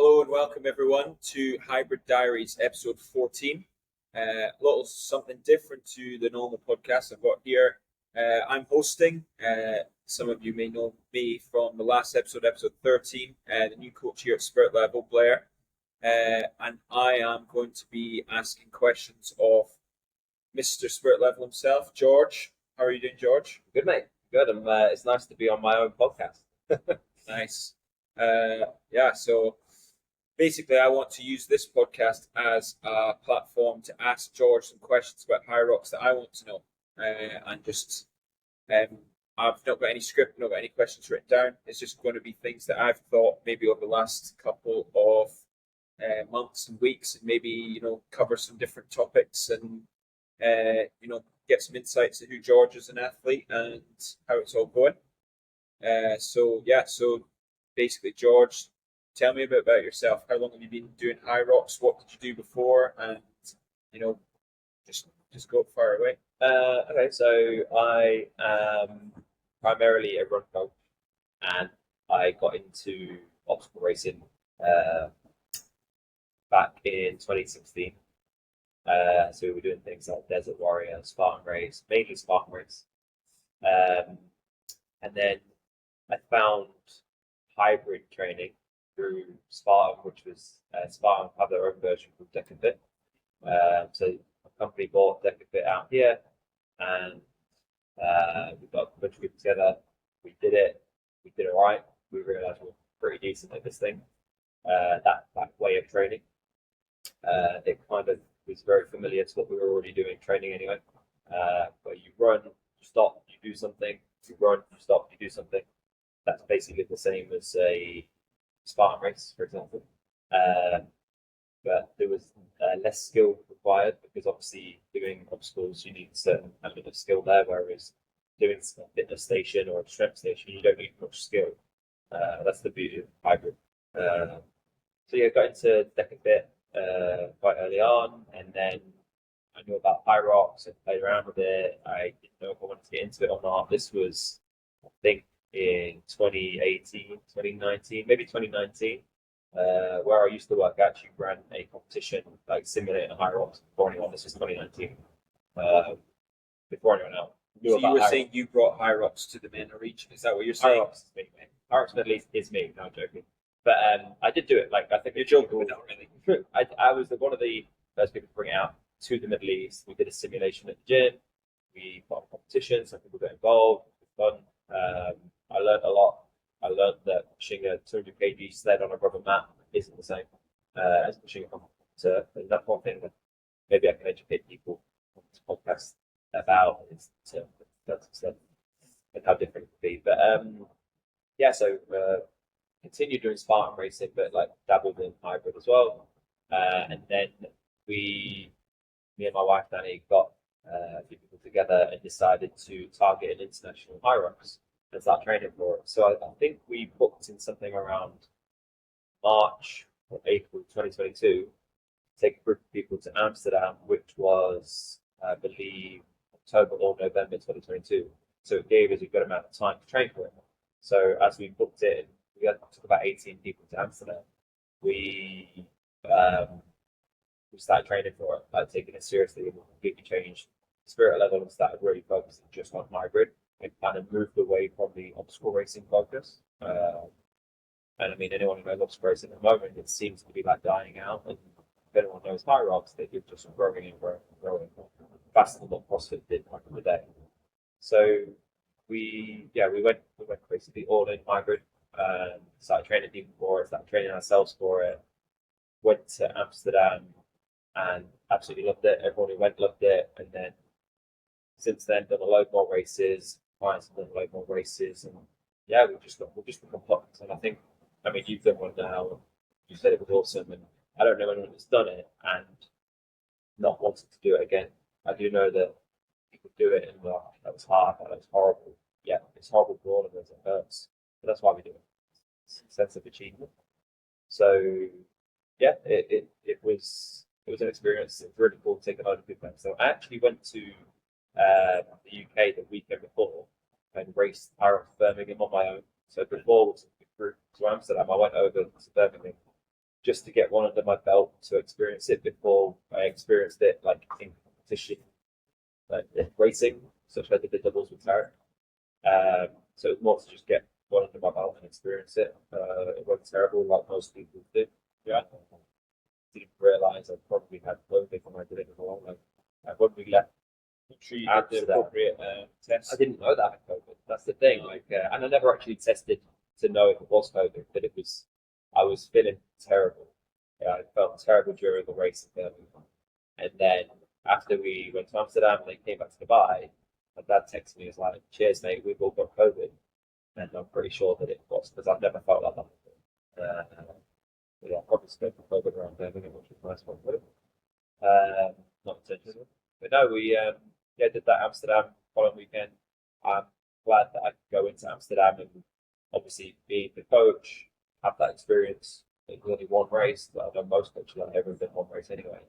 Hello and welcome everyone to Hybrid Diaries episode 14. A little something different to the normal podcast I've got here. I'm hosting. Some of you may know me from the last episode, episode 13, the new coach here at Spirit Level, Blair. And I am going to be asking questions of Mr. Spirit Level himself, George. How are you doing, George? Good, mate. Good. It's nice to be on my own podcast. Nice. So basically, I want to use this podcast as a platform to ask George some questions about Hyrox that I want to know. I've not got any script, not got any questions written down. It's just going to be things that I've thought maybe over the last couple of months and weeks, and maybe cover some different topics and get some insights into who George is an athlete and how it's all going. So basically, George, tell me a bit about yourself. How long have you been doing Hyrox? What did you do before? And just go far away. Okay, so I am primarily a run coach, and I got into obstacle racing back in 2016. So we were doing things like Desert Warrior, Spartan Race, mainly Spartan Race. And then I found hybrid training through Spartan, which was Spartan have their own version called Takeover. So a company bought Takeover out here, and we got a bunch of people together. We did it. We did it right. We realized we were pretty decent at this thing. That way of training. It kind of was very familiar to what we were already doing training anyway. Where you run, you stop, you do something. You run, you stop, you do something. That's basically the same as a Spartan race, for example. But there was less skill required because obviously doing obstacles, you need a certain element of skill there, whereas doing a fitness station or a strength station, you don't need much skill. That's the beauty of hybrid. Got into deck a bit quite early on, and then I knew about Hyrox and played around with it. I didn't know if I wanted to get into it or not. This was, I think, in 2018, 2019, maybe 2019, where I used to work. I actually ran a competition, like simulating Hyrox before anyone. This was 2019, before anyone else knew So about you were Hyrox. saying you brought Hyrox to the MENA region. Is that what you're saying? Hyrox is me, man. Hyrox Middle East is me. No, I'm joking. But I did do it. Like, I think You're joking, but not really. I was one of the first people to bring it out to the Middle East. We did a simulation at the gym. We put on competitions, some people got involved. It was fun. I learned a lot. I learned that pushing a 200 kg sled on a rubber mat isn't the same as pushing it on turf. And that's one thing that maybe I can educate people on this podcast about is to and how different it could be. But continued doing Spartan racing, but like dabbled in hybrid as well. And then me and my wife Danny got a few people together and decided to target an international Hyrox and start training for it. So I think we booked in something around March or April 2022 to take a group of people to Amsterdam, which was, I believe, October or November 2022. So it gave us a good amount of time to train for it. So as we booked it, took about 18 people to Amsterdam. We started training for it, like taking it seriously. We completely changed spirit level and started really focusing just on hybrid and kind of moved away from the obstacle racing focus. And I mean, anyone who knows obstacle racing at the moment, it seems to be like dying out. And if anyone knows Hyrox, they're just growing and growing and growing faster than what CrossFit did back in the day. So we went basically all in hybrid. Started training people for it, started training ourselves for it, went to Amsterdam and absolutely loved it. Everyone who went loved it. And then since then done a load more races, clients have done a load more races, and we've just become hooked. And I mean you've done one now, you said it was awesome, and I don't know anyone that's done it and not wanted to do it again. I do know that people do it and that was hard, that was horrible. Yeah, it's horrible for all of us, it hurts. But that's why we do it. It's a sense of achievement. So it was an experience. It was really cool to take a load of people. So I actually went to the UK the weekend before and raced Hyrox Birmingham on my own. So before we flew to Amsterdam, I went over to Birmingham just to get one under my belt to experience it before I experienced it like in competition, like in racing, such as I did the doubles with Tarek. So it's more to just get one under my belt and experience it. It wasn't terrible like most people do. Yeah. Didn't realise I probably had COVID when I did it before. When we left, Make sure you did the Amsterdam, appropriate test. I didn't know that I had COVID. That's the thing. And I never actually tested to know if it was COVID, but it was. I was feeling terrible. Yeah, I felt terrible during the race in Birmingham. And then after we went to Amsterdam and then came back to Dubai, my dad texted me, he was like, "Cheers, mate, we've all got COVID." And I'm pretty sure that it was because I've never felt like that before. Yeah, probably spoke for COVID around Birmingham, which was nice one. Not intentionally. But no, we did that Amsterdam following weekend. I'm glad that I could go into Amsterdam and obviously be the coach, have that experience. It was only one race, but I've done most coaches I've ever been one race anyway.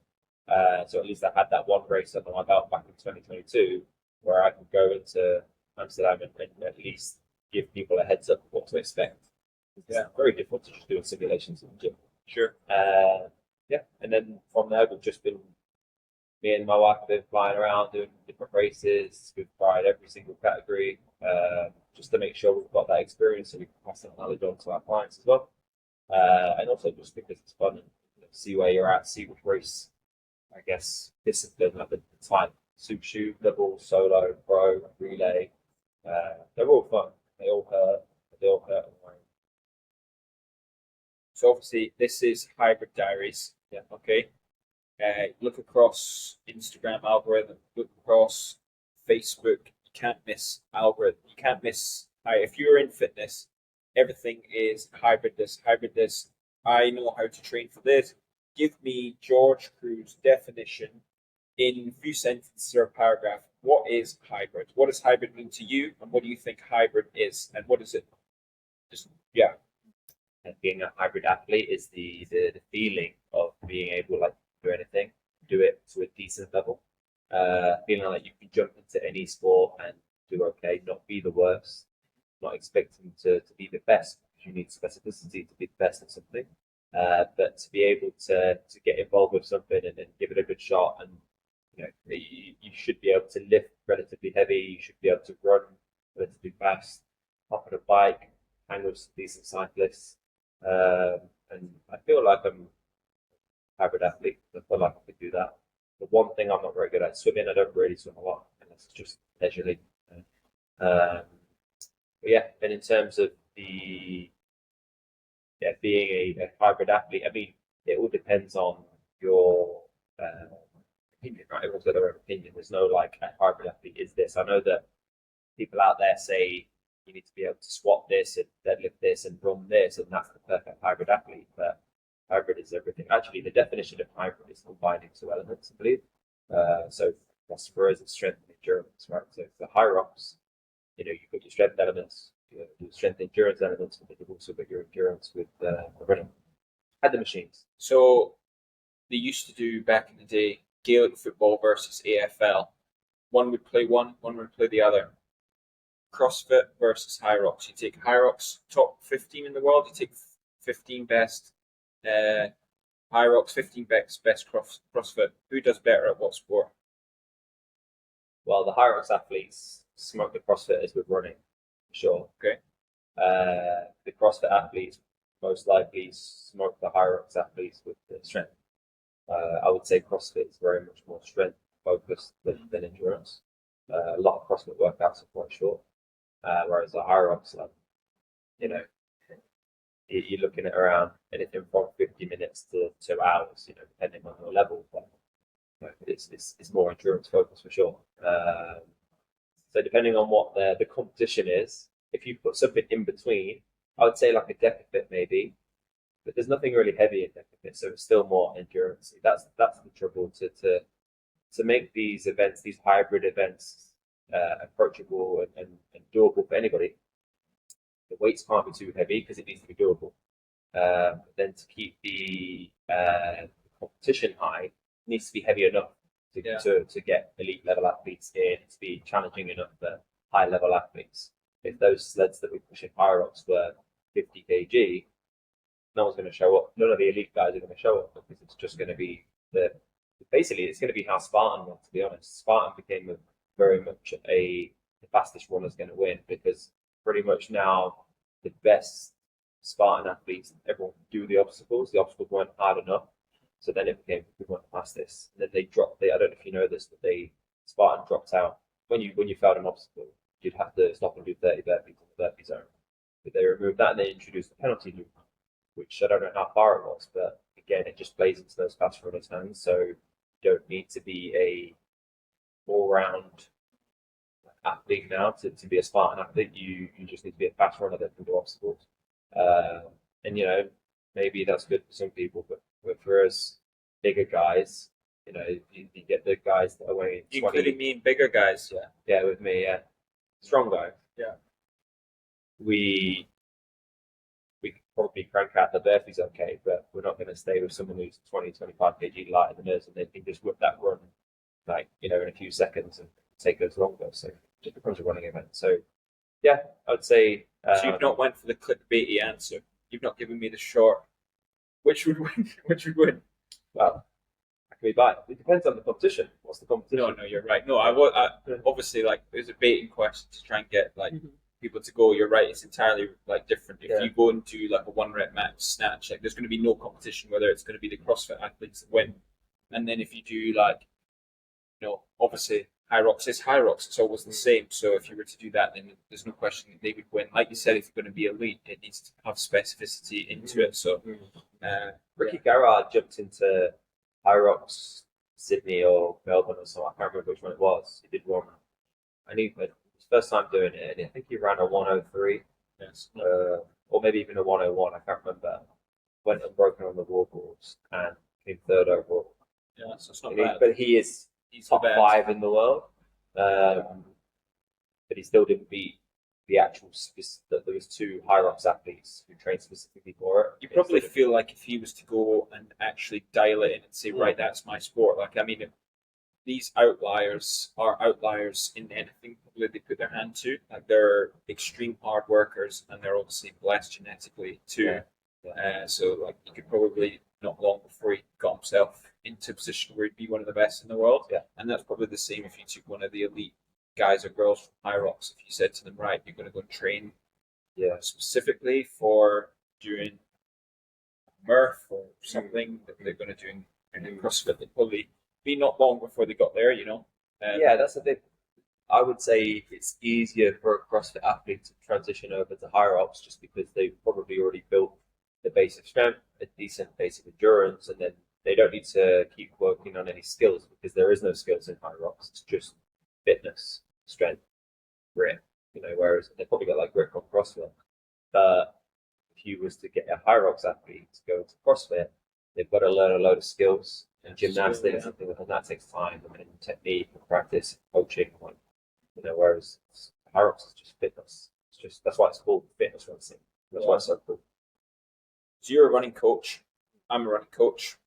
So at least I had that one race under my belt back in 2022, where I could go into Amsterdam and at least give people a heads up of what to expect. It's very difficult to just do simulations in the gym. Sure. And then from there we've just been me and my wife have been flying around doing different races. We've tried every single category just to make sure we've got that experience so we can pass that knowledge on to our clients as well. And also just because it's fun and see where you're at, see which race, I guess, discipline at the time. Super shoot, double, solo, pro, relay. They're all fun. They all hurt. They all hurt. So obviously this is Hybrid Diaries. Yeah. Okay. Look across Instagram algorithm. Look across Facebook. You can't miss algorithm. You can't miss. If you're in fitness, everything is hybrid. Hybrid this. I know how to train for this. Give me George Crew's definition in a few sentences or a paragraph. What is hybrid? What does hybrid mean to you? And what do you think hybrid is? And what is it? And being a hybrid athlete is the feeling of being able to do anything, do it to a decent level, feeling like you can jump into any sport and do okay, not be the worst, not expecting to be the best because you need specificity to be the best at something, but to be able to get involved with something and then give it a good shot. And you should be able to lift relatively heavy, you should be able to run relatively fast, hop on a bike, hang with some decent cyclists. And I feel like I'm a hybrid athlete. I feel like I could do that. The one thing I'm not very good at swimming. I don't really swim a lot, and it's just leisurely. But yeah, and in terms of being a hybrid athlete, I mean, it all depends on your opinion, right? Everyone's got their own opinion. There's no a hybrid athlete is this. I know that people out there say you need to be able to squat this and deadlift this and run this, and that's the perfect hybrid athlete. But hybrid is everything. Actually, the definition of hybrid is combining two elements, I believe. So that's for us, it's strength and endurance, right? So for Hyrox, you've got your strength elements, your strength and endurance elements, but you've also got your endurance with the running and the machines. So they used to do back in the day Gaelic football versus AFL. One would play one would play the other. CrossFit versus Hyrox. You take Hyrox top 15 in the world. You take 15 best Hyrox, 15 best CrossFit. Who does better at what sport? Well, the Hyrox athletes smoke the CrossFitters with running, for sure. Okay. The CrossFit athletes most likely smoke the Hyrox athletes with the strength. I would say CrossFit is very much more strength focused than endurance. A lot of CrossFit workouts are quite short. Whereas the Hyrox, you're looking at around anything from 50 minutes to 2 hours, depending on your level. But it's more endurance focused for sure. So depending on what the competition is, if you put something in between, I would say like a decafit maybe, but there's nothing really heavy in decafit, so it's still more endurance. That's the trouble to make these events, these hybrid events, approachable and doable for anybody. The weights can't be too heavy because it needs to be doable. But then to keep the competition high, it needs to be heavy enough to get elite level athletes in, to be challenging enough for high level athletes. If those sleds that we push in Hyrox were 50 kg, no one's going to show up. None of the elite guys are going to show up because it's just going to be basically it's going to be how Spartan went. To be honest, Spartan became very much the fastest runner's going to win because pretty much now the best Spartan athletes everyone do the obstacles. The obstacles weren't hard enough, so then it became who went fastest. And then they dropped. I don't know if you know this, but Spartan dropped out when you failed an obstacle. You'd have to stop and do 30 burpees in the burpee zone. But they removed that and they introduced the penalty loop, which I don't know how far it was, but again, it just plays into those fast runners' hands. So you don't need to be a all-round athlete now to be a Spartan athlete. You just need to be a fast runner that can do obstacles. And maybe that's good for some people, but for us bigger guys, you get the guys that are weighing 20. Including me and bigger guys, yeah. Yeah, with me, yeah. Strong guys. Yeah. We could probably crank out the burpees okay, but we're not going to stay with someone who's 20, 25 kg lighter than us and they can just whip that run in a few seconds and take us longer. So it just becomes a running event. So yeah, I'd say. So you've not went for the clickbaity answer. You've not given me the short. Which would win? Which would win? Well, I can be biased. It depends on the competition. What's the competition? No, you're right. No, I obviously it was a baiting question to try and get people to go. You're right. It's entirely different. If you go and do a 1 rep max snatch, there's going to be no competition whether it's going to be the CrossFit athletes that win. And then if you do obviously Hyrox is Hyrox. It's always the same. So if you were to do that, then there's no question that they would win. Like you said, if you're going to be elite, it needs to have specificity into it. So Ricky Garrard jumped into Hyrox Sydney or Melbourne or something. I can't remember which one it was. He did one. And it was his first time doing it. And I think he ran a 103. Yes. Or maybe even a 101. I can't remember. Went unbroken on the wallboards and came third overall. Yeah, so it's not bad. But he's top 5 in the world. But he still didn't beat the actual. There was 2 Hyrox athletes who trained specifically for it. You probably feel like if he was to go and actually dial it in and say, right, that's my sport. These outliers are outliers in anything probably they put their hand to. They're extreme hard workers and they're obviously blessed genetically too. Yeah. So you could probably not long before he got himself into a position where he'd be one of the best in the world. Yeah. And that's probably the same if you took one of the elite guys or girls from Hyrox. If you said to them, right, you're going to go and train specifically for doing Murph or something that they're going to do in CrossFit, they'd probably be not long before they got there, that's a bit. I would say it's easier for a CrossFit athlete to transition over to Hyrox just because they've probably already built the base of strength, a decent base of endurance, and then they don't need to keep working on any skills because there is no skills in Hyrox. It's just fitness, strength, grip. Whereas they probably got grip on CrossFit. But if you was to get a Hyrox athlete to go into CrossFit, they've got to learn a load of skills and gymnastics and things, and that takes time and technique and practice, coaching. Whereas Hyrox is just fitness. That's why it's called fitness racing. That's why it's so cool. So you're a running coach. I'm a running coach.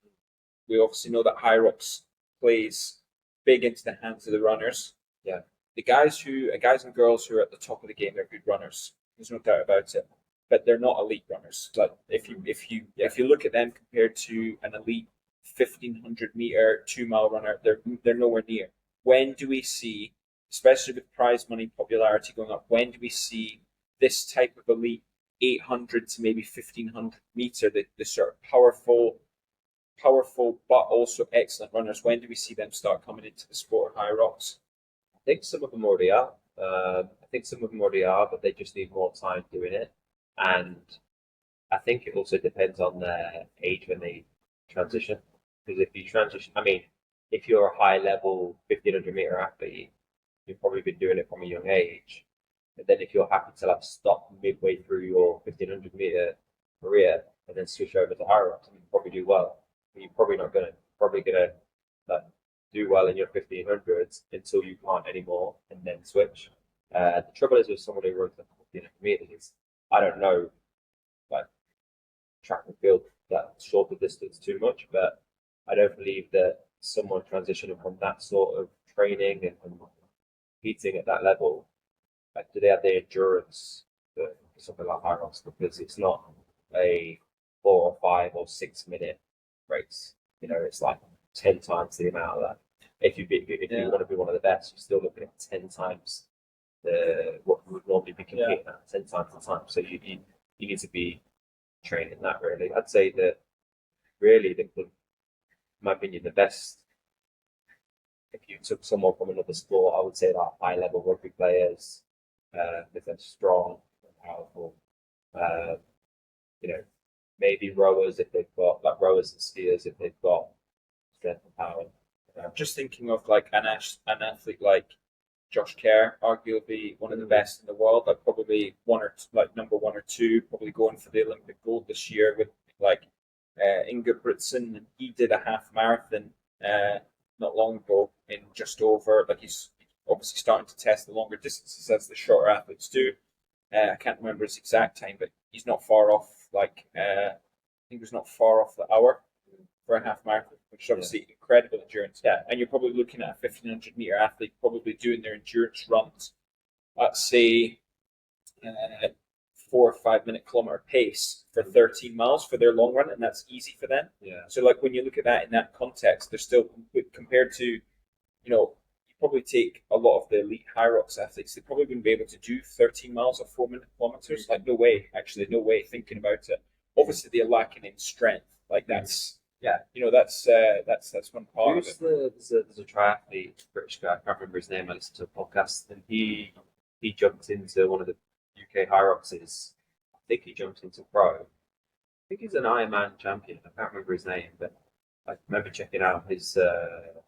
We obviously know that Hyrox plays big into the hands of the runners. Yeah. The guys and girls who are at the top of the game, they're good runners. There's no doubt about it. But they're not elite runners. If you look at them compared to an elite 1,500 meter 2 mile runner, they're nowhere near. When do we see, especially with prize money popularity going up, when do we see this type of elite 800 to maybe 1,500 meter, the sort of powerful but also excellent runners? When do we see them start coming into the sport of Hyrox? I think some of them already are. But they just need more time doing it. And I think it also depends on their age when they transition. Because if you transition, if you're a high level 1,500 meter athlete, you've probably been doing it from a young age. But then if you're happy to stop midway through your 1,500 meter career and then switch over to Hyrox, you probably do well. But you're probably gonna do well in your 1,500s until you can't anymore and then switch. The trouble is with someone who runs the 1,500 meters, I don't know track and field that shorter distance too much, but I don't believe that someone transitioning from that sort of training and competing at that level, do they have the endurance for something like Hyrox? Because it's not a 4 or 5 or 6 minute race. You know, it's like 10 times the amount of that. If you want to be one of the best, you're still looking at 10 times what you would normally be competing at, 10 times the time. So you need to be training that really. I'd say that really in my opinion, the best, if you took someone from another sport, I would say like high level rugby players, if they're strong and powerful, you know, maybe rowers if they've got like rowers and skiers if they've got strength and power. I'm just thinking of like an athlete like Josh Kerr, arguably one of the best in the world, like probably number 1 or 2, probably going for the Olympic gold this year with like Ingebrigtsen, and he did a half marathon not long ago in just over, like he's obviously starting to test the longer distances as the shorter athletes do. I can't remember his exact time, but he's not far off. Like I think he was not far off the hour for a half marathon, which is obviously incredible endurance. Yeah. And you're probably looking at a 1500 meter athlete probably doing their endurance runs at say 4 or 5 minute kilometer pace for 13 miles for their long run, and that's easy for them. Yeah. So like when you look at that in that context, they're still compared to, you know, you probably take a lot of the elite Hyrox athletes, they probably wouldn't be able to do 13 miles or 4 minute kilometers. Like no way, actually, no way. Thinking about it, obviously they're lacking in strength. Like that's you know that's one part of it. There's a triathlete, British guy, I can't remember his name. I listened to a podcast, and he jumped into one of the UK Hyroxes. I think he jumped into pro. I think he's an Ironman champion. I can't remember his name, but I remember checking out his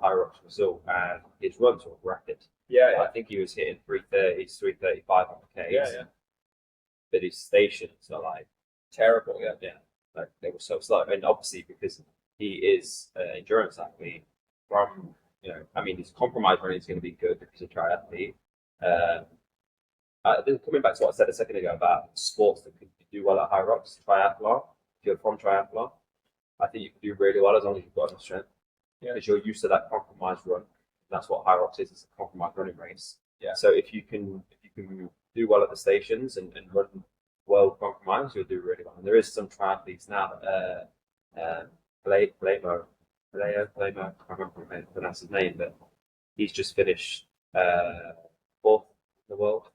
Hyrox result, and his runs were rapid. Yeah, I think he was hitting 330s, 335 on the Ks. yeah. But his stations are like Terrible. yeah. Like they were so slow, and obviously because he is an endurance athlete, from I mean, his compromise running is going to be good because he's a triathlete. Coming back to what I said a second ago about sports that can do well at Hyrox, triathlon. If you're from triathlon, I think you can do really well as long as you've got enough strength. Yeah. Because you're used to that compromised run. That's what Hyrox is. It's a compromised running race. Yeah. So if you can do well at the stations and run well compromised, you'll do really well. And there is some triathletes now that Blair, I can't remember how to pronounce his name, but he's just finished 4th in the world.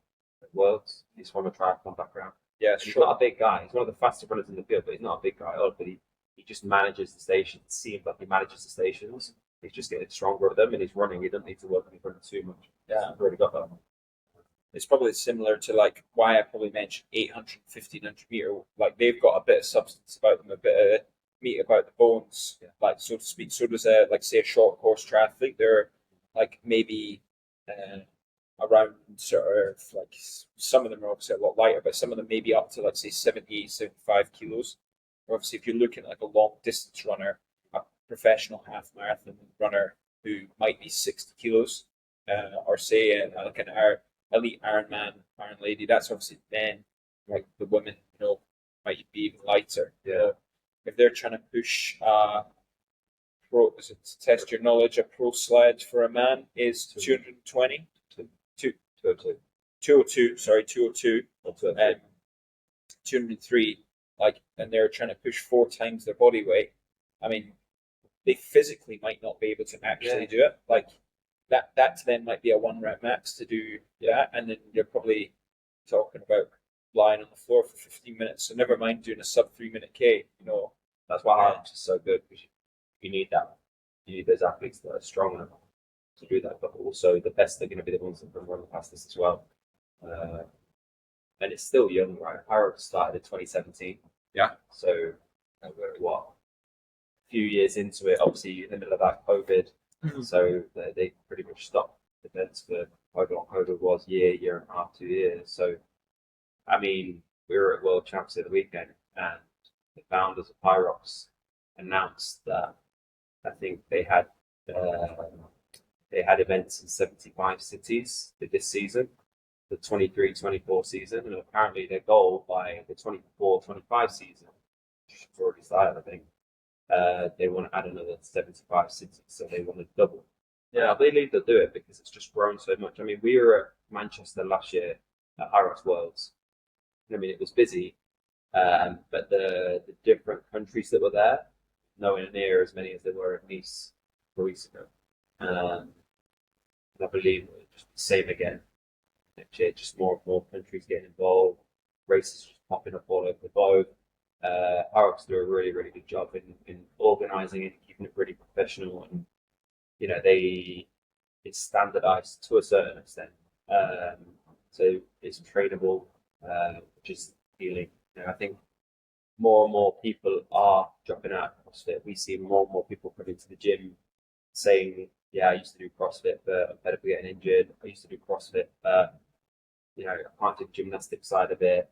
Worlds. He's from a triathlon background. Yeah, he's not a big guy. He's one of the fastest runners in the field, but he's not a big guy. But he just manages the stations. It seems like he manages the stations. He's just getting stronger at them, and he's running. He doesn't need to work on his running too much. Yeah, I've already got that. It's probably similar to like why I probably mentioned 800, 1500 meter. Like they've got a bit of substance about them, a bit of meat about the bones, like so to speak. So does say a short course triathlete. They're like maybe around sort of like some of them are obviously a lot lighter, but some of them maybe up to let's say 70, 75 kilos. Or obviously, if you're looking at like a long distance runner, a professional half marathon runner who might be 60 kilos, or say like an elite Ironman, Iron Lady, that's obviously then like the women, might be even lighter. Yeah. If they're trying to push to test your knowledge, a pro sled for a man is 220. 202, sorry, 202, 203, like, and they're trying to push 4 times their body weight. I mean, they physically might not be able to actually do it. Like that to them might be a 1 rep max to do that, and then you're probably talking about lying on the floor for 15 minutes. So never mind doing a sub 3 minute K. That's why Hyrox is so good, because you need that. You need those athletes that are strong enough to do that, but also the best are going to be the ones that can run past this as well. And it's still young, right? Hyrox started in 2017. Yeah. So, what? A few years into it, obviously in the middle of that COVID, so they pretty much stopped events for however long COVID was, year and a half, 2 years. So, I mean, we were at World Champs the weekend, and the founders of Hyrox announced that I think they had events in 75 cities this season, the 23-24 season, and apparently their goal by the 24-25 season, which has already started, I think, they want to add another 75 cities, so they want to double. Yeah, I believe they'll do it because it's just grown so much. I mean, we were at Manchester last year at Hyrox Worlds. I mean, it was busy, But the different countries that were there, nowhere near as many as there were at Nice 4 weeks ago. I believe it will just be the same again next year. Just more and more countries getting involved, races just popping up all over the globe. Hyrox do a really, really good job in organising it, keeping it really professional, and it's standardised to a certain extent. So it's trainable, which is appealing. I think more and more people are dropping out of CrossFit. We see more and more people coming to the gym saying, "Yeah, I used to do CrossFit, but I'm better for getting injured. I used to do CrossFit, but I can't do the gymnastic side of it.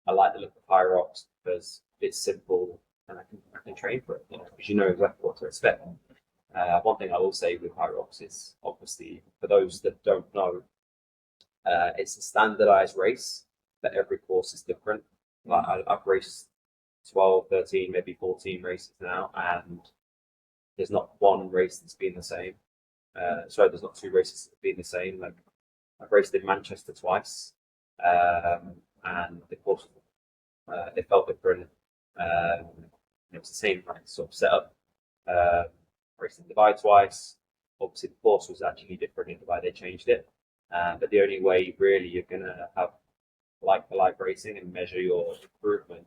I like the look of Hyrox because it's simple and I can train for it, because you know exactly what to expect." One thing I will say with Hyrox is, obviously, for those that don't know, it's a standardized race, but every course is different. Like I've raced 12, 13, maybe 14 races now, and there's not one race that's been the same. Sorry, there's not two races that have been the same. Like I've raced in Manchester twice, and the course it felt different. It was the same sort of setup. Raced in Dubai twice. Obviously, the course was actually different in Dubai. They changed it, but the only way really you're gonna have like for like racing and measure your improvement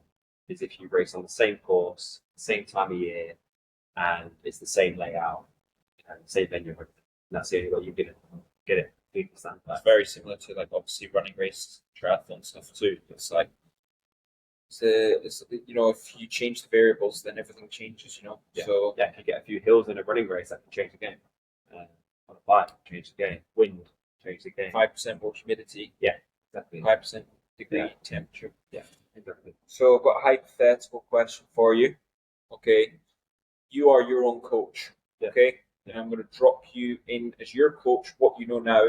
is if you race on the same course, same time of year, and it's the same layout, same venue. And that's the only way you're gonna get it. It's very similar to like obviously running race, triathlon stuff too. It's like it's if you change the variables, then everything changes. Yeah. So if you get a few hills in a running race, that can change the game. On a bike, change the game. Wind, change the game. 5% more humidity. Yeah, exactly. 5% degree temperature. Yeah, exactly. So I've got a hypothetical question for you. Okay, you are your own coach. Okay, and I'm going to drop you in as your coach. What you know now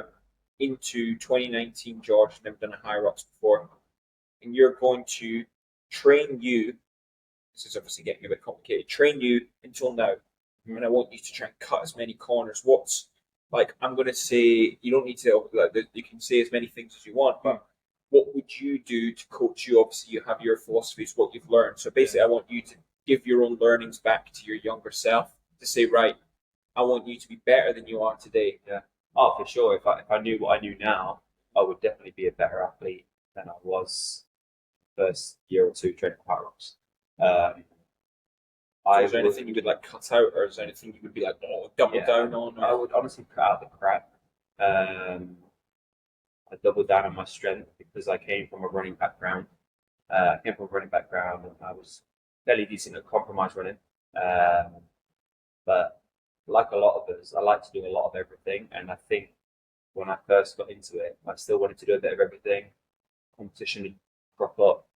into 2019 George. Never done a Hyrox before, and you're going to train you. This is obviously getting a bit complicated. Train you until now, and I want you to try and cut as many corners. I'm going to say you don't need to. You can say as many things as you want, but what would you do to coach you? Obviously, you have your philosophies, what you've learned. So basically, I want you to give your own learnings back to your younger self to say, right, I want you to be better than you are today. Yeah. Oh, for sure. If I knew what I knew now, I would definitely be a better athlete than I was first year or two training Hyrox. Is there anything you would like cut out, or is there anything you would be like, double down on? Or? I would honestly cut out the crap. I doubled down on my strength because I came from a running background. And I was fairly decent at compromise running. But like a lot of us, I like to do a lot of everything. And I think when I first got into it, I still wanted to do a bit of everything. Competition would crop up,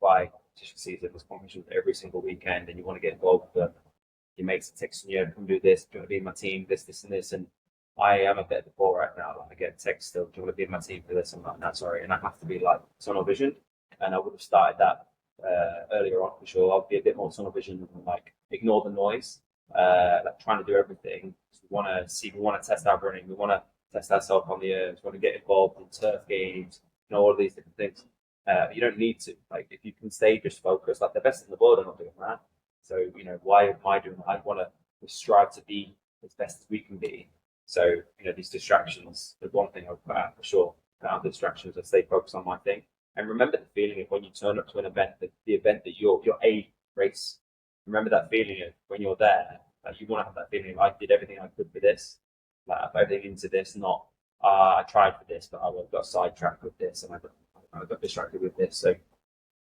by competition season, there's competition every single weekend, and you want to get involved with your mates are texting you, come do this, do you want to be in my team, this, and this. And I am a bit of a ball right now. Like I get text still, do you want to be in my team for this? I'm like, no, sorry. And I have to be like tunnel vision. And I would have started that earlier on for sure. I'll be a bit more tunnel vision and like ignore the noise, like trying to do everything. We want to test our running, we want to test ourselves on the earth, we want to get involved in turf games, all of these different things. You don't need to. Like if you can stay just focused, like the best in the world are not doing that. So why am I doing that? I want to strive to be as best as we can be. So these distractions. The one thing I'll put out for sure. Cut out the distractions and stay focused on my thing. And remember the feeling of when you turn up to an event, the event that you're a race. Remember that feeling of when you're there. Like you want to have that feeling of I did everything I could for this. Like I put everything into this. Not I tried for this, but I got sidetracked with this, and I got distracted with this. So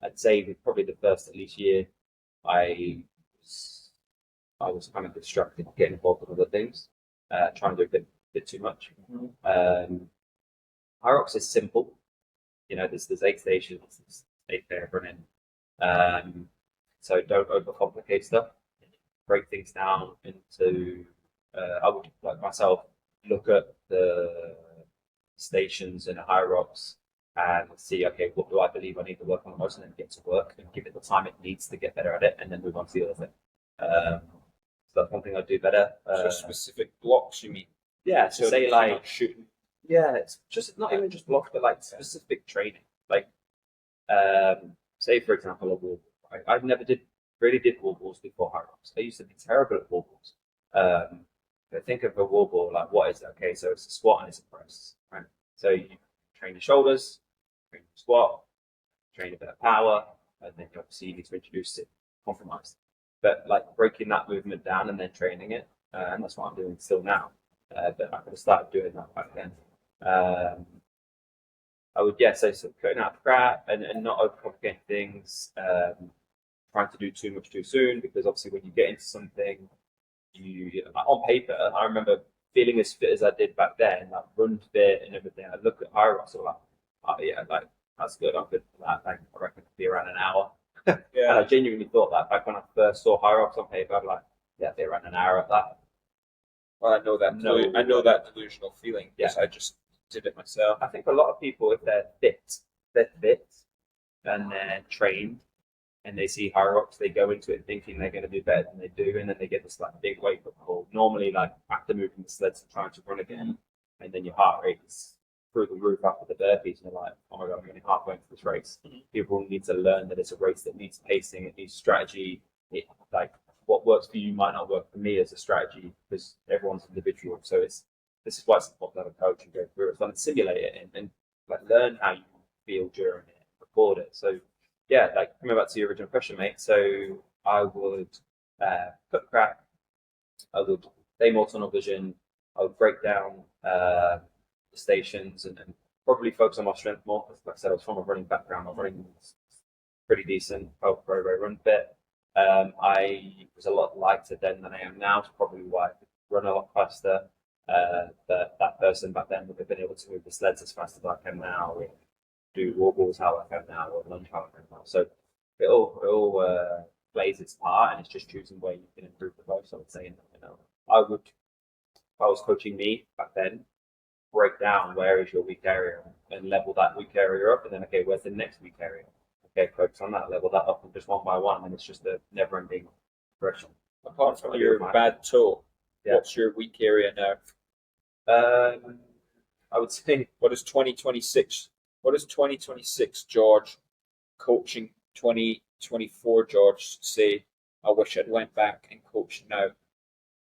I'd say probably the first at least year, I was kind of distracted, getting involved with other things, trying to do a bit too much. Hyrox is simple. There's 8 stations, there's 8 day of running. So don't overcomplicate stuff. Break things down into. I would like myself look at the stations in Hyrox and see, okay, what do I believe I need to work on the most, and then get to work and give it the time it needs to get better at it, and then move on to the other thing. So that's one thing I do better. So specific blocks, you mean? Yeah, so say like shooting. Yeah, it's just not even just blocks, but like specific training. Like say for example a wall ball, right? I've never really did wall balls before Hyrox. I used to be terrible at wall balls. But think of a wall ball like what is it? Okay, so it's a squat and it's a press, right? So you train the shoulders, train the squat, train a bit of power, and then obviously you need to introduce it compromised. But like breaking that movement down and then training it, and that's what I'm doing still now. But I could have started doing that back then. I would, yeah, so cutting out crap and not overcomplicating things, trying to do too much too soon, because obviously when you get into something, on paper, I remember feeling as fit as I did back then, like run fit and everything. I look at Hyrox, I'm like, oh yeah, like that's good. I'm good for that. Like, I reckon it could be around an hour. Yeah. And I genuinely thought that back when I first saw Hyrox on paper, I'd be like, yeah, be around an hour at that. Well, I know that. No. I know that delusional feeling because Yeah. I just did it myself. I think a lot of people, if they're fit and they're trained and they see Hyrox, they go into it thinking they're going to do better than they do, and then they get this like big wake up call. Normally, like after moving the sleds and trying to run again, and then your heart rate is through the roof after the burpees, and you're like, oh my god, I'm only halfway into this race. Mhm. People need to learn that it's a race that needs pacing, it needs strategy. Like what works for you might not work for me as a strategy because everyone's individual. So this is why it's important to have a coach and go through it, so simulate it and like learn how you feel during it, record it. So yeah, like coming back to your original question, mate. So I would cut crack, I would day more tunnel vision, I would break down the stations and probably focus on my strength more. Like I said, I was from a running background. My running was pretty decent, felt very run fit. I was a lot lighter then than I am now. It's probably why I could run a lot faster. That person back then would have been able to move the sleds as fast as I can now, or do wall balls how I can now, or lunge how I can now. So it all plays its part, and it's just choosing where you can improve the most. I would say, I would, if I was coaching me back then, break down where is your weak area and level that weak area up, and then okay, where's the next weak area? Okay, focus on that, level that up, and just one by one, and it's just a never-ending progression. Apart from your bad toe, Yeah. what's your weak area now? I would say What is 2026? What is 2026 George coaching 2024 George say? I wish I'd went back and coached now.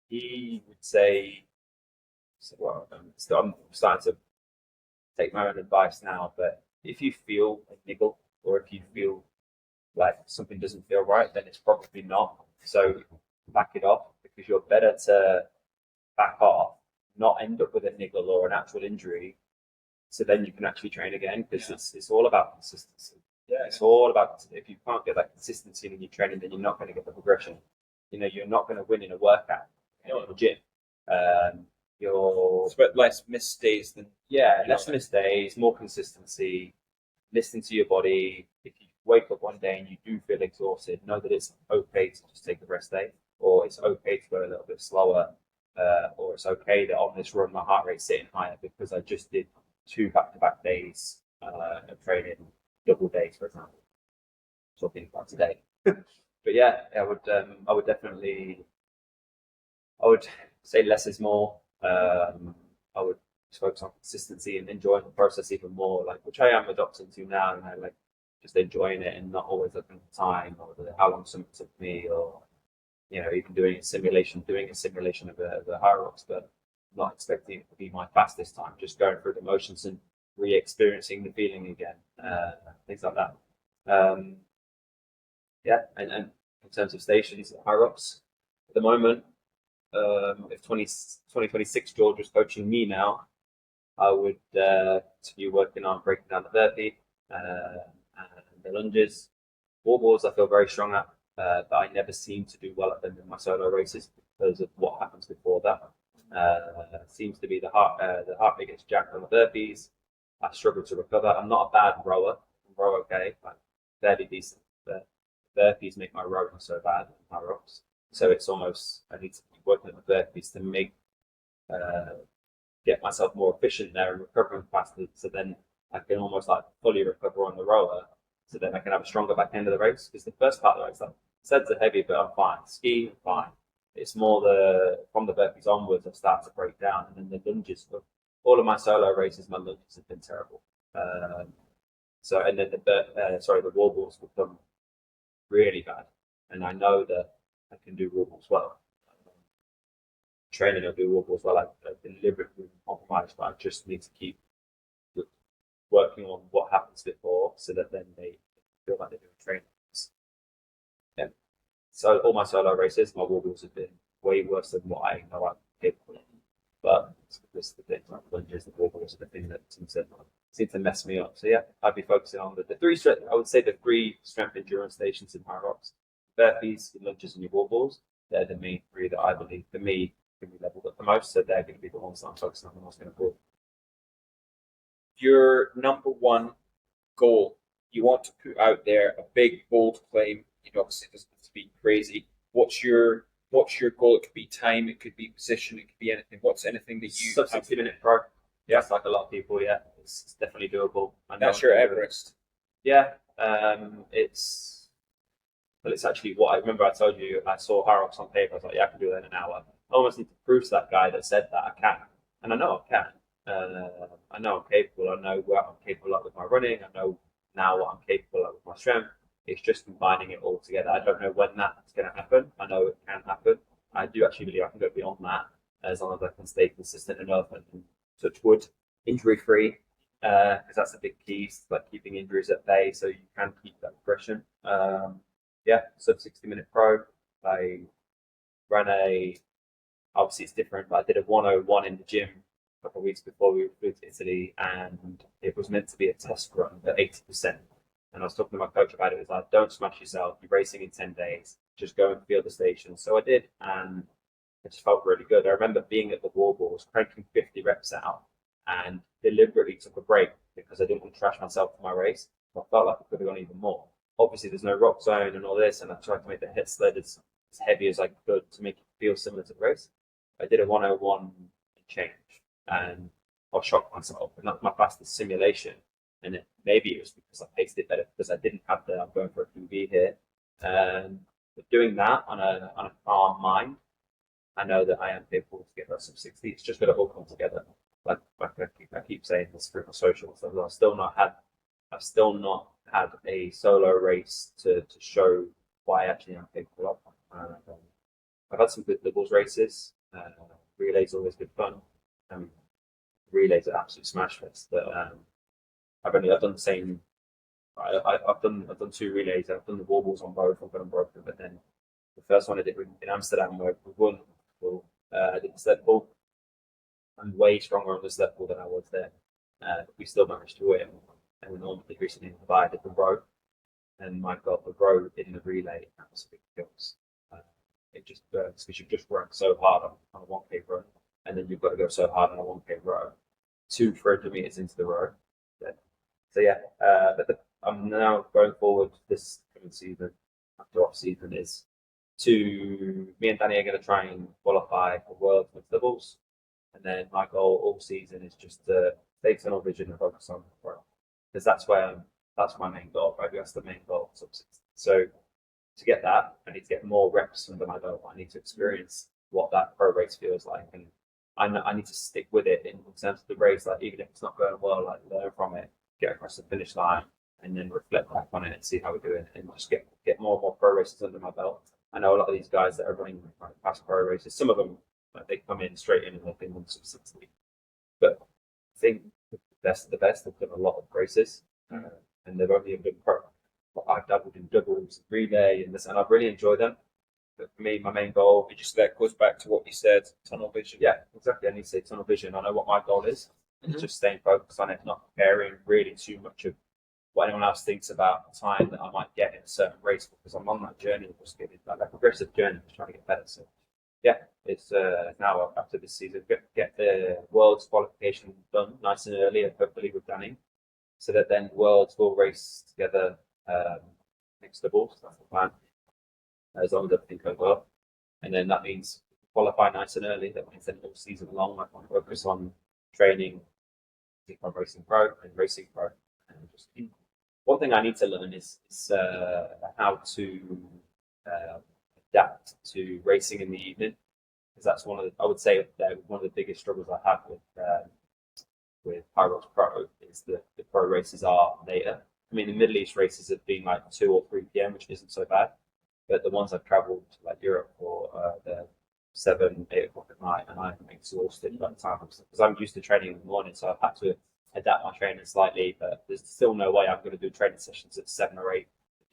he would say, well, I'm starting to take my own advice now, but if you feel a niggle or if you feel like something doesn't feel right, then it's probably not. So back it off, because you're better to back off, not end up with a niggle or an actual injury, so then you can actually train again, because it's all about consistency. Yeah. It's all about, if you can't get that consistency in your training, then you're not going to get the progression. You're not going to win in a workout in the gym. It's about less missed days than Less missed days, more consistency, listening to your body. If you wake up one day and you do feel exhausted, know that it's okay to just take a rest day, or it's okay to go a little bit slower, or it's okay that on this run my heart rate's sitting higher because I just did 2 back-to-back days of training, double days, for example. Talking about today. But yeah, I would definitely, I would say less is more. I would focus on consistency and enjoying the process even more, like which I am adopting to now, and I like just enjoying it and not always looking at the time or how long something took me, or even doing a simulation of a Hyrox, but not expecting it to be my fastest time, just going through the motions and re-experiencing the feeling again, things like that. And in terms of stations at Hyrox, at the moment, if 2026 George was coaching me now, I would continue working on breaking down the burpee and the lunges. Wall balls I feel very strong at, but I never seem to do well at them in my solo races because of what happens before that. Seems to be the heart rate gets jacked on the burpees. I struggle to recover. I'm not a bad rower. I row okay, like fairly decent. But burpees make my rowing so bad in Hyrox. So it's almost, I need to be working at the burpees to make get myself more efficient there and recovering faster. So then I can almost like fully recover on the rower. So then I can have a stronger back end of the race. Because the first part of the race, like, sleds are heavy, but I'm fine. Ski, fine. It's more from the burpees onwards, I start to break down, and then the lunges. All of my solo races, my lunges have been terrible. So, and then the wall balls become really bad. And I know that I can do wall balls well. Training, I'll do wall balls well. I deliberately compromise, but I just need to keep working on what happens before so that then they feel like they're doing training. Yeah. So all my solo races, my wall balls have been way worse than what I know I'm capable of. But it's because the things like lunges, the wall balls are the thing that seem to mess me up. So yeah, I'd be focusing on the three strength. I would say the three strength endurance stations in Hyrox: burpees, lunges, and your wall balls. They're the main three that I believe for me can be leveled up the most. So they're going to be the ones that I'm focusing on the most going forward. Your number one goal, you want to put out there a big bold claim. You know, obviously it doesn't have to be crazy. What's your goal? It could be time, it could be position, it could be anything. What's anything that you sub 60-minute pro? Yeah, it's like a lot of people. Yeah, it's definitely doable. That's your Everest. Yeah, it's actually what I remember. I told you I saw Hyrox on paper. I was like, yeah, I can do that in an hour. I almost need to prove to that guy that said that I can, and I know I can. I know I'm capable. I know what I'm capable of with my running. I know now what I'm capable of with my strength. It's just combining it all together. I don't know when that's going to happen. I know it can happen. I do actually believe I can go beyond that as long as I can stay consistent enough and touch wood, injury free, because that's a big key, like keeping injuries at bay so you can keep that progression. Yeah, sub 60-minute pro. I ran obviously it's different, but I did a 101 in the gym a couple of weeks before we flew to Italy, and it was meant to be a test run at 80%. And I was talking to my coach about it. It was like, don't smash yourself. You're racing in 10 days. Just go and feel the station. So I did, and it just felt really good. I remember being at the wall balls, cranking 50 reps out, and deliberately took a break because I didn't want to trash myself for my race. I felt like I could have gone even more. Obviously, there's no rock zone and all this, and I tried to make the hit sled as heavy as I could to make it feel similar to the race. I did a 101 change, and I was shocked myself. And that's my fastest simulation. And maybe it was because I paced it better because I didn't have I'm going for a PB here. But doing that on a calm mind, I know that I am capable to get that sub 60. It's just got to all come together. Like I keep saying this through my socials. I've still not had a solo race to show why I actually am capable of. I've had some good doubles races. Relays always good fun. Relays are absolute smash fest. But I've done the same. I've done two relays. I've done the wall balls on both. I've got them broken, but then the first one I did in Amsterdam where we won. I did the sled pull. I'm way stronger on the sled pull than I was there. We still managed to win. And we normally recently divided the row. And my God, the row in the relay absolutely kills. It just burns because you've just run so hard on a 1K run, and then you've got to go so hard on a 1K row, 200 meters into the row. So yeah, I'm now going forward this coming season, after off season, is me and Danny are going to try and qualify for World with doubles, and then my goal all season is just to stay tunnel vision and focus on pro, because that's my main goal, right? That's the main goal. So to get that, I need to get more reps under my belt. I need to experience what that pro race feels like, and I need to stick with it in terms of the race. Like even if it's not going well, like learn from it, get across the finish line, and then reflect back on it and see how we're doing, and just get more and more pro races under my belt. I know a lot of these guys that are running past pro races. Some of them they come in straight in and they've been on substantially, but I think the best of the best have done a lot of races, and they've only been pro. I've dabbled in doubles, relay, and this, and I've really enjoyed them. But for me, my main goal, that goes back to what you said, tunnel vision. Yeah, exactly. I need to say tunnel vision. I know what my goal is. It's just staying focused on it, not caring really too much of what anyone else thinks about the time that I might get in a certain race, because I'm on that journey of just getting like a progressive journey, just trying to get better. So yeah, it's now after this season, get the Worlds qualification done nice and early, and hopefully with Danny, so that then Worlds will race together next doubles. That's the plan, as long as everything goes well. And then that means qualify nice and early. That means then all season long I want to focus on training, on racing pro and racing pro. And just one thing I need to learn is how to adapt to racing in the evening, because that's I would say one of the biggest struggles I have with Hyrox Pro is that the pro races are later. I mean, the Middle East races have been like 2 or 3 p.m., which isn't so bad. But the ones I've travelled to like Europe for, the 7, 8 o'clock at night, and I'm exhausted by the time because I'm used to training in the morning, so I've had to adapt my training slightly. But there's still no way I'm going to do training sessions at 7 or 8 in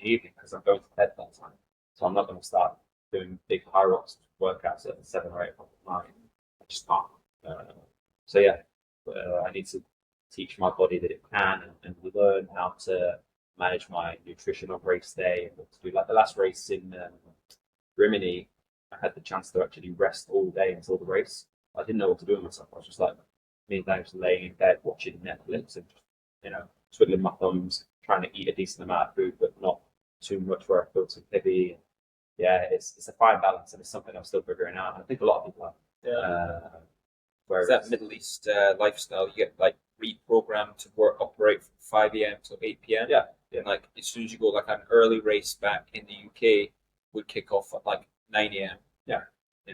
the evening because I'm going to bed that time. So I'm not going to start doing big Hyrox workouts at 7 or 8 o'clock at night. I just can't. So yeah, I need to teach my body that it can and learn how to manage my nutrition on race day and what to do. Like the last race in Rimini, I had the chance to actually rest all day until the race. I didn't know what to do with myself. I was just like, me and I was laying in bed watching Netflix and just, twiddling my thumbs, trying to eat a decent amount of food, but not too much where I feel too heavy. Yeah, it's a fine balance, and it's something I'm still figuring out. I think a lot of people are. Yeah. Whereas That Middle East lifestyle, you get like reprogrammed to operate from 5 a.m. till 8 p.m. Yeah. And like as soon as you go, like an early race back in the UK would kick off at like 9 a.m. Yeah.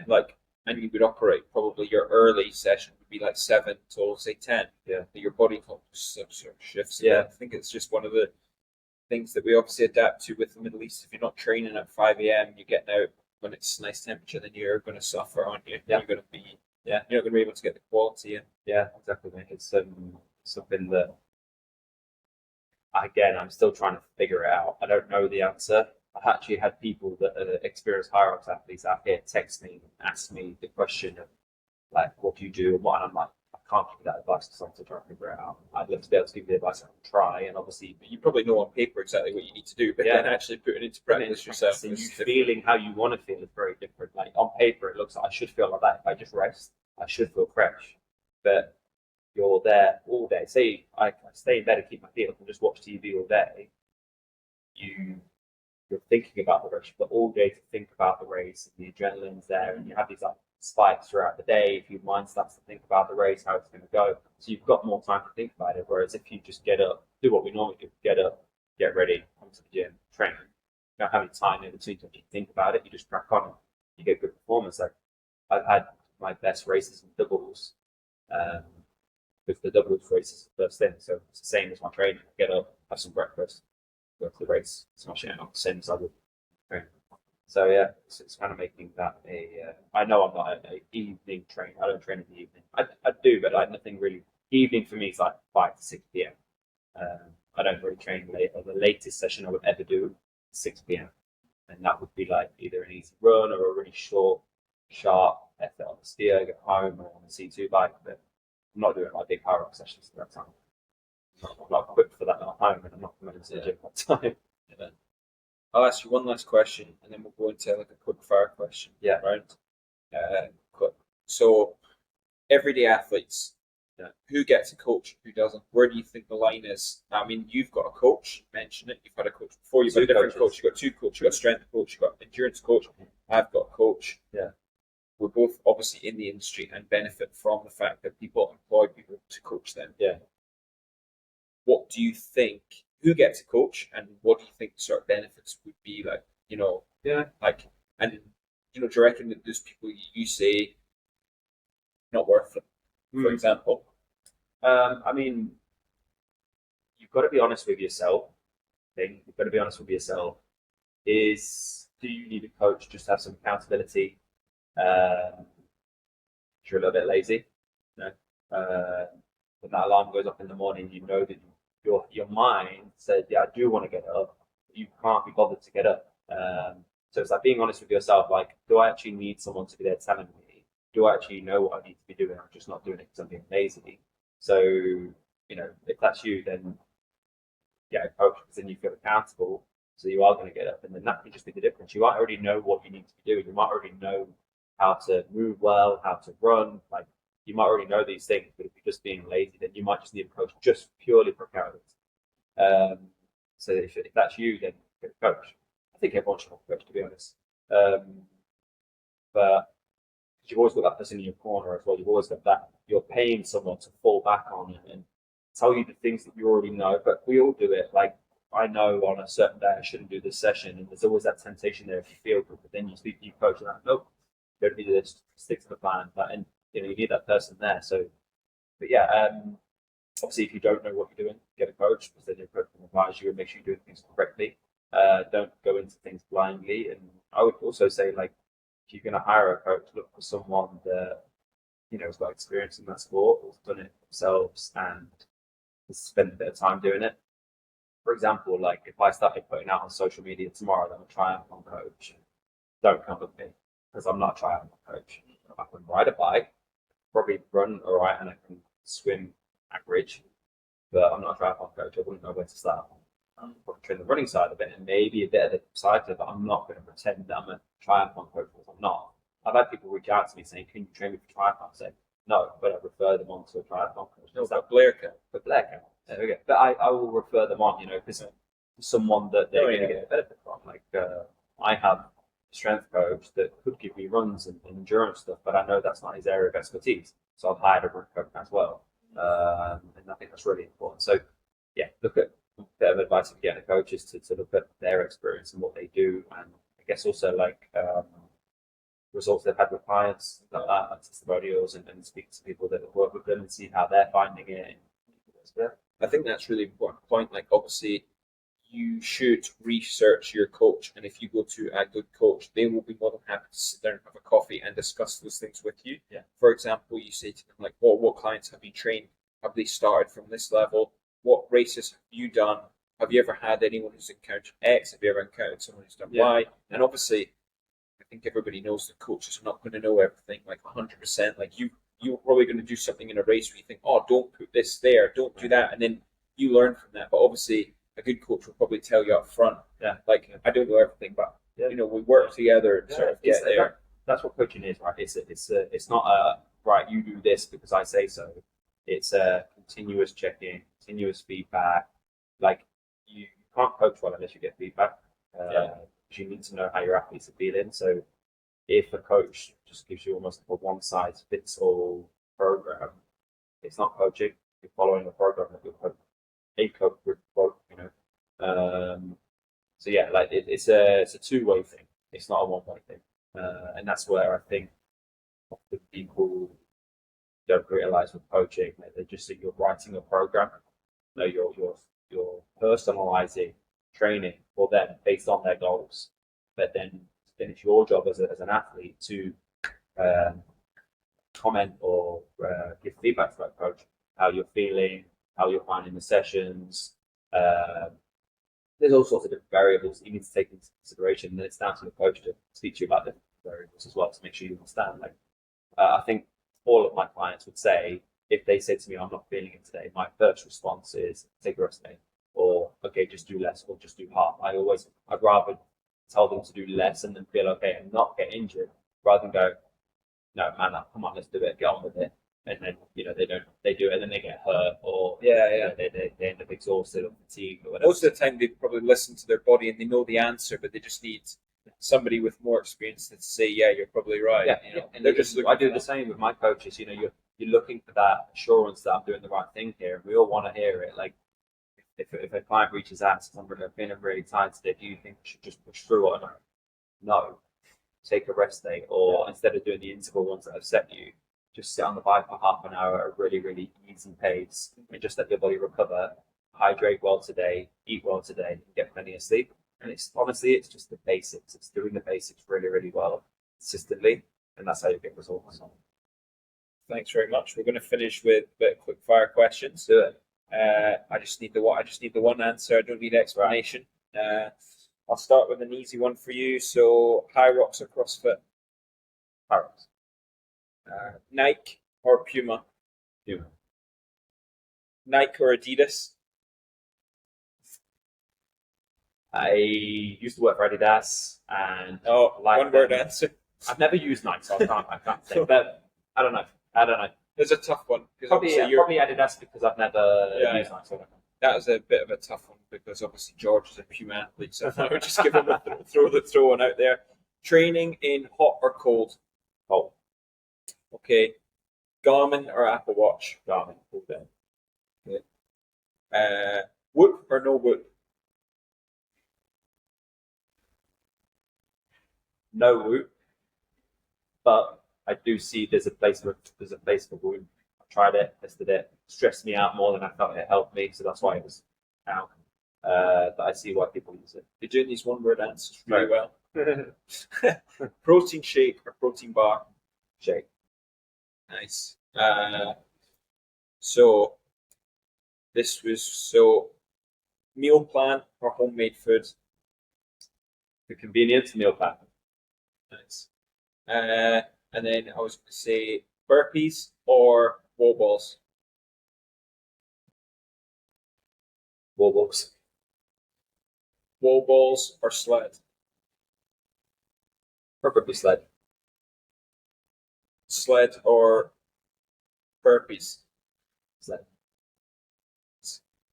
Like, and you would operate probably your early session would be like 7 till say 10. Yeah. But your body clock sort of shifts. Yeah. I think it's just one of the things that we obviously adapt to with the Middle East. If you're not training at 5 a.m., you're getting out when it's nice temperature, then you're going to suffer, aren't you? Yeah. You're going to be, you're not going to be able to get the quality in. Yeah, exactly, mate. It's something that, again, I'm still trying to figure it out. I don't know the answer. I've actually had people that are experienced Hyrox athletes out here text me and ask me the question of, like, what do you do and what? And I'm like, I can't give you that advice because I'm still trying to figure it out. I'd love to be able to give you the advice I can try, and obviously, You probably know on paper exactly what you need to do, but then actually putting it into practice yourself. And you feeling how you want to feel is very different. Like on paper, it looks like I should feel like that. If I just rest, I should feel fresh. But you're there all day. Say I stay in bed and keep my feet up and just watch TV all day. You're thinking about the race. You've got all day to think about the race, and the adrenaline's there, and you have these like spikes throughout the day. If your mind starts to think about the race, how it's going to go, so you've got more time to think about it. Whereas if you just get up, do what we normally do, get up, get ready, come to the gym, train. You don't have any time in between to think about it. You just crack on. You get good performance. Like I've had my best races in doubles. With the doubles races first thing, so it's the same as my training. I get up, have some breakfast, go to the race, smash it out, same as I would train. So yeah, it's kind of making that a. I know I'm not an evening trainer. I don't train in the evening. I do, but like nothing really. Evening for me is like 5 to 6 p.m. I don't really train late. The latest session I would ever do 6 p.m. and that would be like either an easy run or a really short, sharp effort on the steer, get home, or on the C2 bike. But I'm not doing my big Hyrox sessions at that time. I'm not equipped for that at home, and I'm not coming into the gym at that time. Yeah. I'll ask you one last question, and then we'll go into like a quick fire question. Yeah. Right. Quick. So, everyday athletes, who gets a coach, who doesn't? Where do you think the line is? I mean, you've got a coach. Mention it. You've had a coach before. You've had a different coach. You've got 2 coaches. You've got a strength coach. You've got endurance coach. I've got a coach. Yeah. We're both obviously in the industry and benefit from the fact that people employ people to coach them. Yeah. What do you think? Who gets a coach, and what do you think the sort of benefits would be? Like, Yeah. like, and do you reckon that those people you say not worth it, for example? I mean, you've got to be honest with yourself. You've got to be honest with yourself. Do you need a coach just to have some accountability? If you're a little bit lazy, when that alarm goes off in the morning, you know that your mind said, "Yeah, I do want to get up." You can't be bothered to get up. So it's like being honest with yourself. Like, do I actually need someone to be there telling me? Do I actually know what I need to be doing? I'm just not doing it because I'm being lazy. So if that's you, then get a coach because then you feel accountable. So you are going to get up, and then that can just be the difference. You might already know what you need to be doing. You might already know how to move well, how to run. Like you might already know these things, but if you're just being lazy, then you might just need a coach just purely for accountability. So if that's you, then get a coach. I think everyone should have a coach, to be honest. But you've always got that person in your corner as well. You've always got that. You're paying someone to fall back on and tell you the things that you already know. But we all do it. Like I know on a certain day I shouldn't do this session, and there's always that temptation there if you feel good. But then you speak to your coach and like, nope, don't do this. Stick to the plan. And you need that person there. So, but yeah, Obviously, if you don't know what you're doing, get a coach, because then your coach can advise you and make sure you're doing things correctly. Don't go into things blindly. And I would also say, like, if you're going to hire a coach, look for someone that has got experience in that sport, has done it themselves, and has spent a bit of time doing it. For example, like if I started putting out on social media tomorrow that I'm a triathlon coach, don't come with me because I'm not a triathlon coach. I can ride a bike, probably run all right, and I can swim average, but I'm not a triathlon coach. I wouldn't know where to start. I'm probably train the running side of it and maybe a bit of the cycling, but I'm not going to pretend that I'm a triathlon coach because I'm not. I've had people reach out to me saying, "Can you train me for triathlon?" I say, "No," but I refer them on to a triathlon coach. No, but Blair can. But Blair can. There we go. But I will refer them on, because someone that they're going to get a benefit from. Like I have a strength coach that could give me runs and endurance stuff, but I know that's not his area of expertise. So I've hired a run coach as well, and I think that's really important. So yeah, look at a bit of advice if you get a coach is to look at their experience and what they do, and I guess also like results they've had with clients, like that, like testimonials, and speak to people that have worked with them and see how they're finding it. I think that's really important point. Like obviously you should research your coach, and if you go to a good coach, they will be more than happy to sit down and have a coffee and discuss those things with you. Yeah. For example, you say to them like, what clients have you trained? Have they started from this level? What races have you done? Have you ever had anyone who's encountered X? Have you ever encountered someone who's done Y? And obviously, I think everybody knows that coaches are not going to know everything like 100%. Like you're probably going to do something in a race where you think, oh, don't put this there, don't do that, and then you learn from that. But obviously, a good coach will probably tell you up front, like I don't know everything, but we work together and sort of get there. That's what coaching is, right? It's not a right. You do this because I say so. It's a continuous check-in, continuous feedback. Like you can't coach well unless you get feedback. You need to know how your athletes are feeling. So if a coach just gives you almost a one-size-fits-all program, it's not coaching. You're following a program that a coach would quote, so yeah, like it's a two-way thing. It's not a one-way thing, and that's where I think often people don't realize with coaching that they just think you're writing a program. No, you're personalizing training for them based on their goals. But then it's your job as an athlete to comment or give feedback to that coach, how you're feeling, how you're finding the sessions. There's all sorts of different variables you need to take into consideration, and then it's down to the coach to speak to you about different variables as well to make sure you understand. Like, I think all of my clients would say, if they say to me, "I'm not feeling it today," my first response is take a rest day, or okay, just do less, or just do half. I'd rather tell them to do less and then feel okay and not get injured, rather than go, "No, man, come on, let's do it, get on with it." And then they do it, and then they get hurt, or they end up exhausted or fatigued or whatever. Most of the time, they probably listen to their body and they know the answer, but they just need somebody with more experience to say, "Yeah, you're probably right." And they're just. I do the same with my coaches. You're looking for that assurance that I'm doing the right thing here, and we all want to hear it. Like if a client reaches out and says, "I'm feeling really tired today, do you think I should just push through it?" No, take a rest day, or instead of doing the interval ones that I've set you, just sit on the bike for half an hour at a really, really easy pace and just let your body recover, hydrate well today, eat well today, and get plenty of sleep. And it's just the basics. It's doing the basics really, really well, consistently, and that's how you get results. Thanks very much. We're going to finish with a bit of quick fire questions. Do it. I just need the one answer. I don't need explanation. I'll start with an easy one for you. So, Hyrox or CrossFit? Hyrox. Nike or Puma? Puma. Nike or Adidas? I used to work for Adidas, and one word answer. I've never used Nike, so I can't say. But I don't know. There's a tough one. Probably Adidas because I've never used Nike. So that was a bit of a tough one because obviously George is a Puma athlete, so I would just give him throw one out there. Training in hot or cold? Cold. Okay. Garmin or Apple Watch? Garmin. All day. Okay. Whoop or no whoop? No whoop. But I do see there's a place for whoop. tried it, tested it, stressed me out more than I felt it helped me. So that's why it was out. But I see why people use it. You're doing these one-word answers really well. Protein shake or protein bar? Shake. Nice. So this was meal plan or homemade food? The convenience meal plan. Nice. And then I was going to say burpees or wall balls? Wall balls. Wall balls or sled? Probably sled. Sled or burpees? Sled.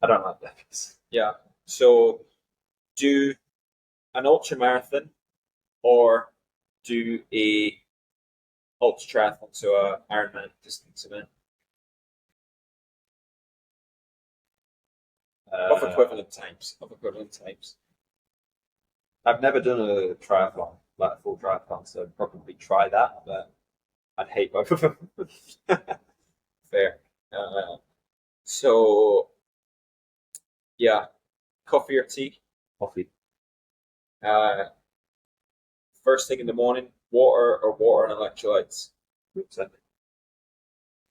I don't like burpees. Yeah. So do an ultra marathon or do a ultra triathlon, so a Ironman distance event of equivalent times. I've never done a triathlon, like a full triathlon, so I'd probably try that, but I'd hate both of them. Fair. So yeah, coffee or tea? Coffee. First thing in the morning, water and electrolytes? Exactly.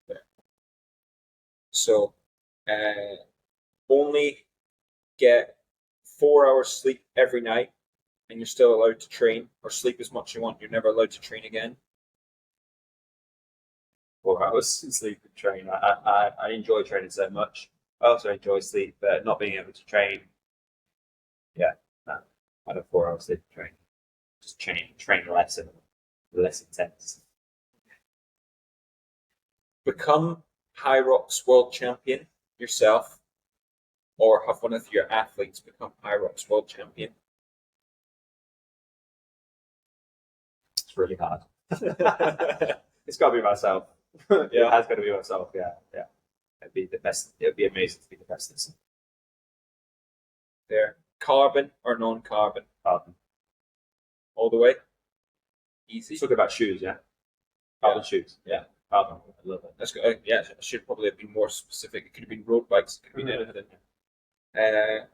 Fair. So only get 4 hours sleep every night and you're still allowed to train, or sleep as much as you want, you're never allowed to train again. 4 hours sleep and train. I enjoy training so much. I also enjoy sleep, but not being able to train. Yeah, no. I have 4 hours sleep and train. Just train less and less intense. Become Hyrox world champion yourself, or have one of your athletes become Hyrox world champion. It's really hard. It's got to be myself. Yeah. It has got to be myself. Yeah. It'd be the best. It'd be amazing to be the best. There. Carbon or non-carbon? Carbon. All the way. Easy. Talking about shoes, yeah. Carbon shoes. Yeah. Carbon. I love it. That's good. Yeah, I should probably have been more specific. It could have been road bikes. It could have been anything.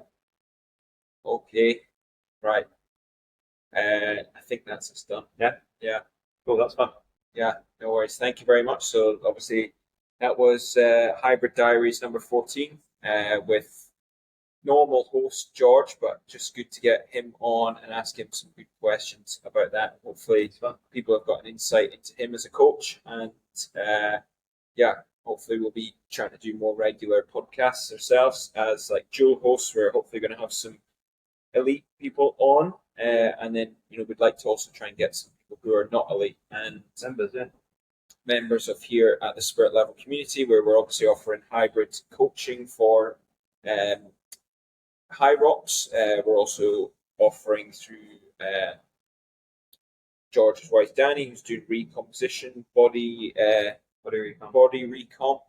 Okay. Right. I think that's us done. Yeah. Yeah. Cool. That's fun. Yeah. No worries. Thank you very much. So obviously that was Hybrid Diaries number 14 with normal host George, but just good to get him on and ask him some good questions about that. Hopefully people have got an insight into him as a coach, and hopefully we'll be trying to do more regular podcasts ourselves as like dual hosts. We're hopefully going to have some elite people on, and then we'd like to also try and get some people who are not elite and members of here at the Spirit Level community, where we're obviously offering hybrid coaching for Hyrox. We're also offering through George's wife Danny, who's doing recomposition, body recomp.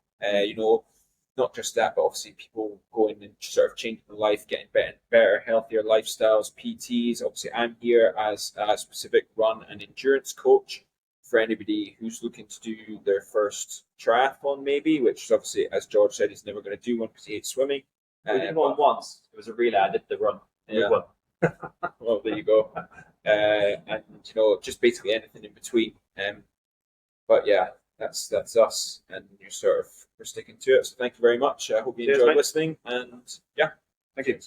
Not just that, but obviously people going and sort of changing their life, getting better, healthier lifestyles, PTs. Obviously, I'm here as a specific run and endurance coach for anybody who's looking to do their first triathlon, maybe, which obviously, as George said, he's never going to do one because he hates swimming. We did one once. It was a relay. I did the run. Yeah. Well, there you go. And just basically anything in between. But yeah, that's us, and we're sticking to it. So thank you very much. I hope you enjoyed listening, and yeah, Thank you.